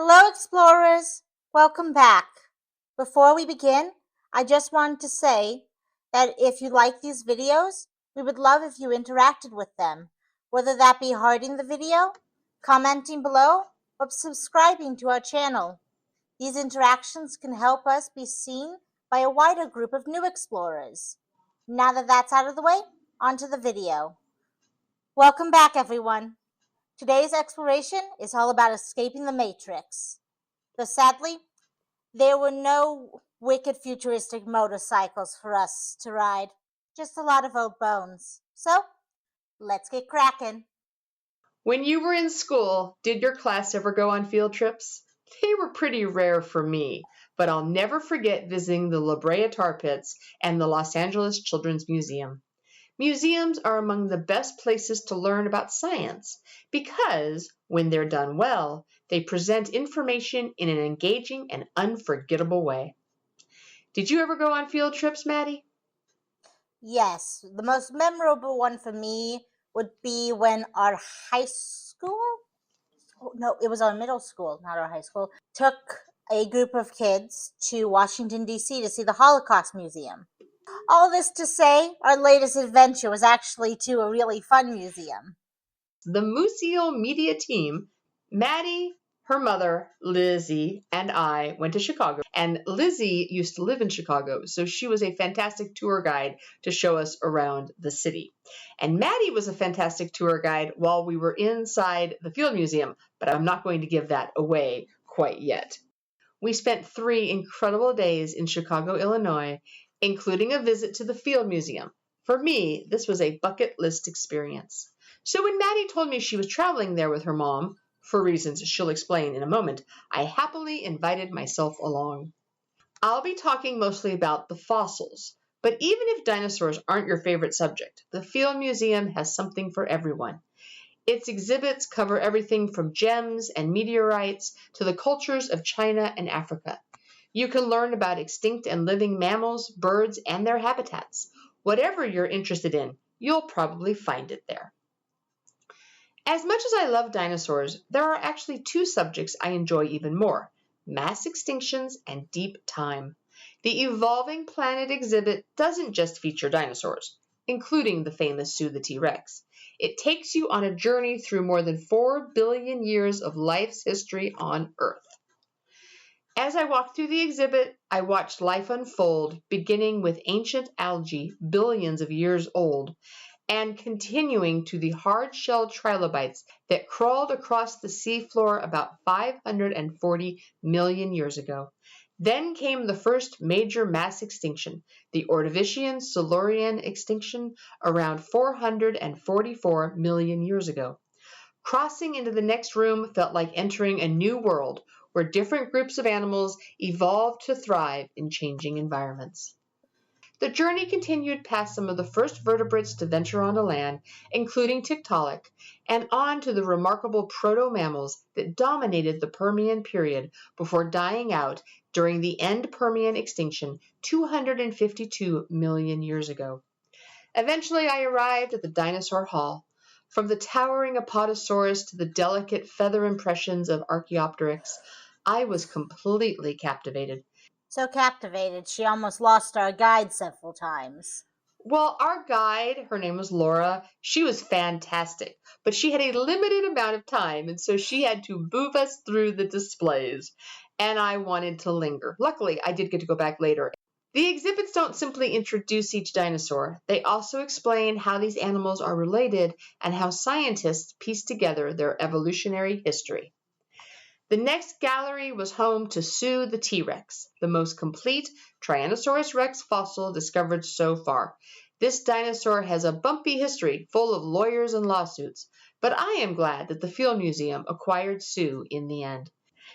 Hello, explorers. Welcome back. Before we begin, I just wanted to say that if you like these videos, we would love if you interacted with them, whether that be hearting the video, commenting below, or subscribing to our channel. These interactions can help us be seen by a wider group of new explorers. Now that that's out of the way, onto the video. Welcome back, everyone. Today's exploration is all about escaping the Matrix. Though sadly, there were no wicked futuristic motorcycles for us to ride, just a lot of old bones. So, let's get cracking. When you were in school, did your class ever go on field trips? They were pretty rare for me, but I'll never forget visiting the La Brea Tar Pits and the Los Angeles Children's Museum. Museums are among the best places to learn about science because, when they're done well, they present information in an engaging and unforgettable way. Did you ever go on field trips, Maddy? Yes, the most memorable one for me would be when our high school, no, it was our middle school, not our high school, took a group of kids to Washington, D.C. to see the Holocaust Museum. All this to say, our latest adventure was actually to a really fun museum. The MooseEel media team, Maddy, her mother, Lizzy, and I went to Chicago. And Lizzy used to live in Chicago, so she was a fantastic tour guide to show us around the city. And Maddy was a fantastic tour guide while we were inside the Field Museum, but I'm not going to give that away quite yet. We spent 3 incredible days in Chicago, Illinois, including a visit to the Field Museum. For me, this was a bucket list experience. So when Maddy told me she was traveling there with her mom, for reasons she'll explain in a moment, I happily invited myself along. I'll be talking mostly about the fossils, but even if dinosaurs aren't your favorite subject, the Field Museum has something for everyone. Its exhibits cover everything from gems and meteorites to the cultures of China and Africa. You can learn about extinct and living mammals, birds, and their habitats. Whatever you're interested in, you'll probably find it there. As much as I love dinosaurs, there are actually 2 subjects I enjoy even more: mass extinctions and deep time. The Evolving Planet exhibit doesn't just feature dinosaurs, including the famous Sue the T-Rex. It takes you on a journey through more than 4 billion years of life's history on Earth. As I walked through the exhibit, I watched life unfold, beginning with ancient algae billions of years old, and continuing to the hard-shelled trilobites that crawled across the seafloor about 540 million years ago. Then came the first major mass extinction, the Ordovician-Silurian extinction around 444 million years ago. Crossing into the next room felt like entering a new world where different groups of animals evolved to thrive in changing environments. The journey continued past some of the first vertebrates to venture onto land, including Tiktaalik, and on to the remarkable proto-mammals that dominated the Permian period before dying out during the end Permian extinction 252 million years ago. Eventually, I arrived at the Dinosaur Hall. From the towering Apatosaurus to the delicate feather impressions of Archaeopteryx, I was completely captivated. So captivated, she almost lost our guide several times. Well, our guide, her name was Laura, she was fantastic, but she had a limited amount of time, and so she had to move us through the displays, and I wanted to linger. Luckily, I did get to go back later. The exhibits don't simply introduce each dinosaur. They also explain how these animals are related and how scientists piece together their evolutionary history. The next gallery was home to Sue the T-Rex, the most complete Tyrannosaurus rex fossil discovered so far. This dinosaur has a bumpy history full of lawyers and lawsuits, but I am glad that the Field Museum acquired Sue in the end.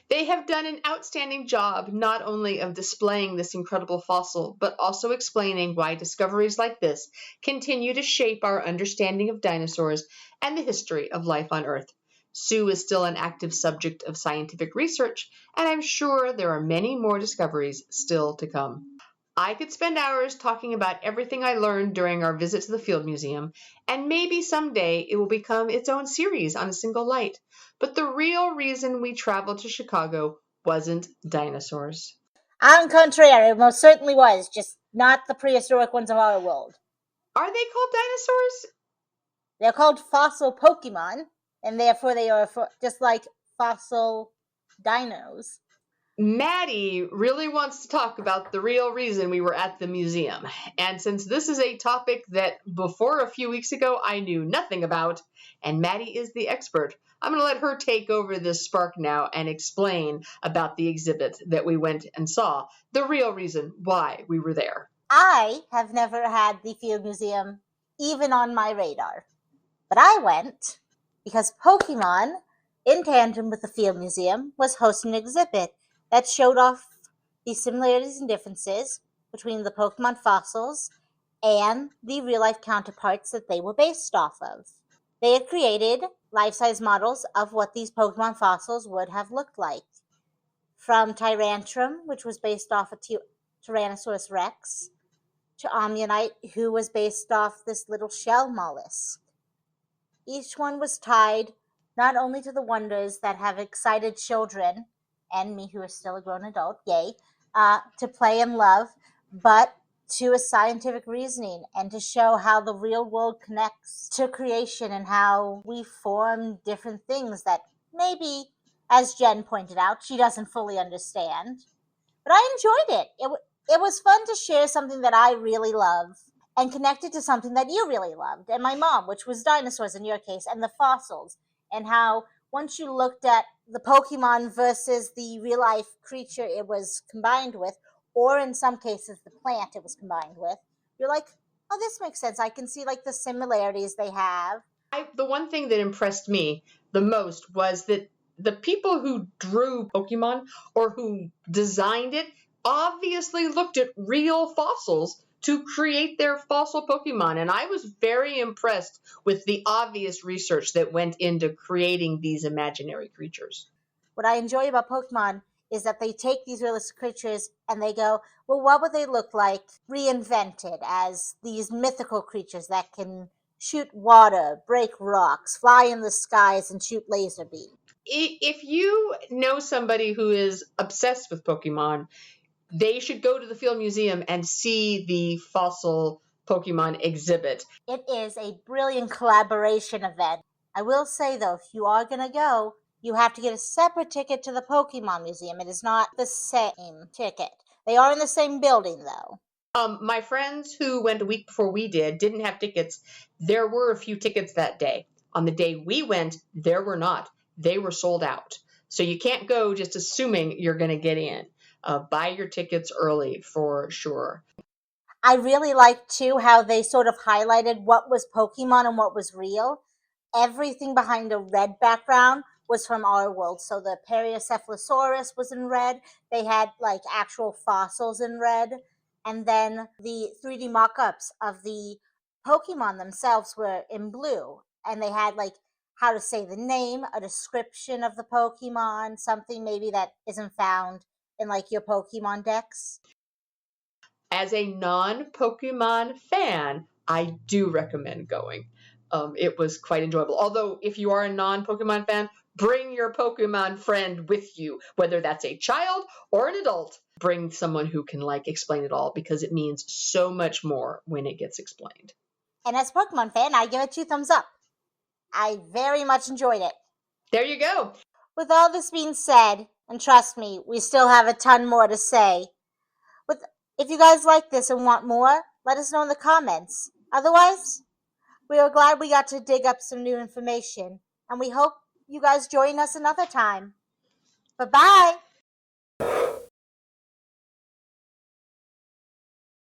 They have done an outstanding job not only of displaying this incredible fossil, but also explaining why discoveries like this continue to shape our understanding of dinosaurs and the history of life on Earth. Sue is still an active subject of scientific research, and I'm sure there are many more discoveries still to come. I could spend hours talking about everything I learned during our visit to the Field Museum, and maybe someday it will become its own series on a single light. But the real reason we traveled to Chicago wasn't dinosaurs. On contrary, it most certainly was, just not the prehistoric ones of our world. Are they called dinosaurs? They're called fossil Pokemon, and therefore they are just like fossil dinos. Maddy really wants to talk about the real reason we were at the museum. And since this is a topic that before a few weeks ago I knew nothing about, and Maddy is the expert, I'm going to let her take over this spark now and explain about the exhibit that we went and saw, the real reason why we were there. I have never had the Field Museum even on my radar, but I went because Pokemon, in tandem with the Field Museum, was hosting an exhibit that showed off the similarities and differences between the Pokemon fossils and the real-life counterparts that they were based off of. They had created life-size models of what these Pokemon fossils would have looked like, from Tyrantrum, which was based off of Tyrannosaurus rex, to Omnionite, who was based off this little shell mollusk. Each one was tied not only to the wonders that have excited children, and me who is still a grown adult, yay, to play and love, but to a scientific reasoning and to show how the real world connects to creation and how we form different things that maybe, as Jen pointed out, she doesn't fully understand. But I enjoyed it. It was fun to share something that I really love and connected to something that you really loved, and my mom, which was dinosaurs in your case, and the fossils, and how once you looked at the Pokemon versus the real life creature it was combined with, or in some cases the plant it was combined with, you're like, oh, this makes sense. I can see like the similarities they have. The one thing that impressed me the most was that the people who drew Pokemon or who designed it obviously looked at real fossils to create their fossil Pokemon. And I was very impressed with the obvious research that went into creating these imaginary creatures. What I enjoy about Pokemon is that they take these realistic creatures and they go, well, what would they look like reinvented as these mythical creatures that can shoot water, break rocks, fly in the skies, and shoot laser beams? If you know somebody who is obsessed with Pokemon, they should go to the Field Museum and see the fossil Pokemon exhibit. It is a brilliant collaboration event. I will say, though, if you are going to go, you have to get a separate ticket to the Pokemon Museum. It is not the same ticket. They are in the same building, though. My friends who went a week before we didn't have tickets. There were a few tickets that day. On the day we went, there were not. They were sold out. So you can't go just assuming you're going to get in. Buy your tickets early for sure. I really like, too, how they sort of highlighted what was Pokemon and what was real. Everything behind a red background was from our world. So the Periocephalosaurus was in red. They had like actual fossils in red. And then the 3D mock-ups of the Pokemon themselves were in blue. And they had like how to say the name, a description of the Pokemon, something maybe that isn't found in like your Pokemon decks. As a non-Pokemon fan, I do recommend going. It was quite enjoyable. Although, if you are a non-Pokemon fan, bring your Pokemon friend with you, whether that's a child or an adult. Bring someone who can like explain it all because it means so much more when it gets explained. And as a Pokemon fan, I give it 2 thumbs up. I very much enjoyed it. There you go. With all this being said, and trust me, we still have a ton more to say. If you guys like this and want more, let us know in the comments. Otherwise, we are glad we got to dig up some new information, and we hope you guys join us another time. Bye-bye!